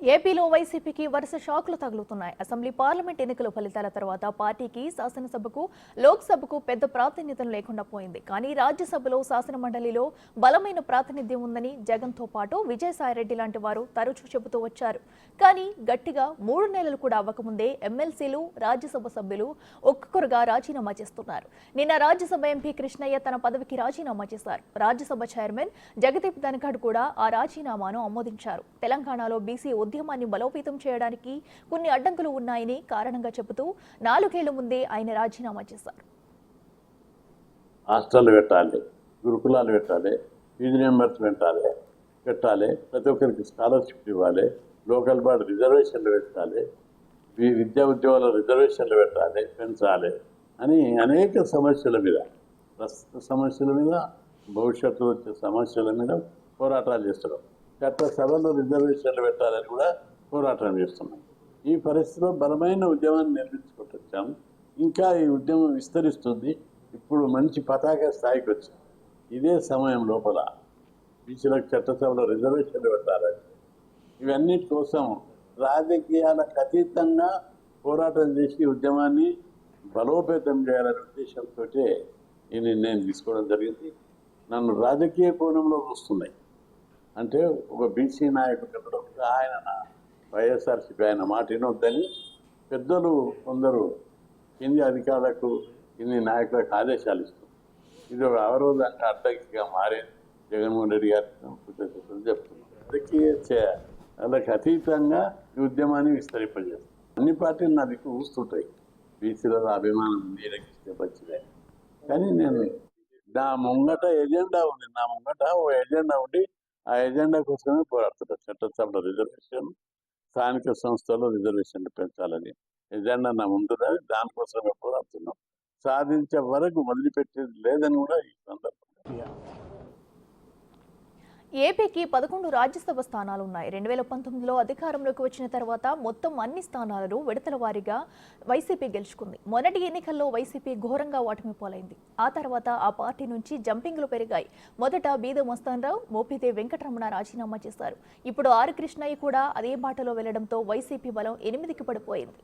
ఏపీలో వైసీపీకి వరుస షాకులు తగులుతున్నాయి. అసెంబ్లీ పార్లమెంట్ ఎన్నికల ఫలితాల తర్వాత పార్టీకి శాసనసభకు లోక్సభకు పెద్ద ప్రాతినిధ్యం లేకుండా పోయింది. కానీ రాజ్యసభలో శాసనమండలిలో బలమైన ప్రాతినిధ్యం ఉందని జగన్తో పాటు విజయసాయిరెడ్డి లాంటి వారు తరచూ చెబుతూ వచ్చారు. కానీ గట్టిగా 3 నెలలు కూడా అవ్వకముందే ఎమ్మెల్సీలు, రాజ్యసభ సభ్యులు ఒక్కొక్కరుగా రాజీనామా చేస్తున్నారు. నిన్న రాజ్యసభ ఎంపీ కృష్ణయ్య తన పదవికి రాజీనామా చేశారు. రాజ్యసభ చైర్మన్ జగదీప్ ధన్ఖడ్ కూడా ఆ రాజీనామాను ఆమోదించారు. తెలంగాణలో బీసీ ఉద్యమాన్ని బలోపేతం చేయడానికి కొన్ని అడ్డంకులు ఉన్నాయని కారణంగా చెబుతూ 4 ఏళ్ల ముందే ఆయన రాజీనామా చేశారు. హాస్టల్ పెట్టాలి, గురుకులాలు పెట్టాలి, ఫీజు రియంబర్స్మెంట్ పెట్టాలి, ప్రతి ఒక్కరికి స్కాలర్షిప్ ఇవ్వాలి, లోకల్ బాడీ రిజర్వేషన్లు పెట్టాలి, విద్యా ఉద్యోగాల రిజర్వేషన్లు పెట్టాలి, పెంచాలి అని అనేక సమస్యల మీద, ప్రస్తుత సమస్యల మీద, భవిష్యత్తులో వచ్చే సమస్యల మీద పోరాటాలు చేస్తున్నాం. చట్టసభలో రిజర్వేషన్లు పెట్టాలని కూడా పోరాటం చేస్తున్నాం. ఈ పరిస్థితిలో బలమైన ఉద్యమాన్ని నిర్మించుకుంటూ వచ్చాము. ఇంకా ఈ ఉద్యమం విస్తరిస్తుంది. ఇప్పుడు మంచి పతాక స్థాయికి వచ్చింది. ఇదే సమయం లోపల బీసీలకు చట్టసభలో రిజర్వేషన్లు పెట్టాలని, ఇవన్నిటి కోసం రాజకీయాలకు అతీతంగా పోరాటం చేసి ఉద్యమాన్ని బలోపేతం చేయాలనే ఉద్దేశంతో ఈ నిర్ణయం తీసుకోవడం జరిగింది. నన్ను రాజకీయ కోణంలో వస్తున్నాయి అంటే ఒక బీసీ నాయకుడు ఆయన వైఎస్ఆర్సీపీ ఆయన మాట వినొద్దని పెద్దలు కొందరు కింది అధికారులకు, కింది నాయకులకు ఆదేశాలు ఇస్తారు. ఇది ఒక అవరోధంగా అడ్డంకిగా మారేది. జగన్మోహన్ రెడ్డి గారి కృతజ్ఞతలు చెప్తున్నారు. వాళ్ళకి అతీతంగా ఈ ఉద్యమాన్ని విస్తరింపజేస్తారు. అన్ని పార్టీలు నా దిక్కు ఊస్తుంటాయి. బీసీలలో అభిమానం నీరకిస్తే మంచిదే. కానీ నేను నా ముంగట ఎజెండా ఉంది. నా ముంగట ఓ ఎజెండా ఉండి ఆ ఎజెండా కోసమే పోరాడుతున్నారు. చట్టసభలో రిజర్వేషన్, స్థానిక సంస్థల్లో రిజర్వేషన్లు పెంచాలని ఎజెండా నా ముందుదని దానికోసమే పోరాడుతున్నాం. సాధించే వరకు వదిలిపెట్టేది లేదని కూడా ఈ సందర్భంగా. ఏపీకి 11 రాజ్యసభ స్థానాలు ఉన్నాయి. 2019లో అధికారంలోకి వచ్చిన తర్వాత మొత్తం అన్ని స్థానాలను విడతల వారీగా వైసీపీ గెలుచుకుంది. మొదటి ఎన్నికల్లో వైసీపీ ఘోరంగా ఓటమి పాలైంది. ఆ తర్వాత ఆ పార్టీ నుంచి జంపింగ్లు పెరిగాయి. మొదట బీద మస్తాన్రావు, మోపిదేవి వెంకటరమణ రాజీనామా చేశారు. ఇప్పుడు ఆర్ కృష్ణయ్య కూడా అదే బాటలో వెళ్లడంతో వైసీపీ బలం 8కి పడిపోయింది.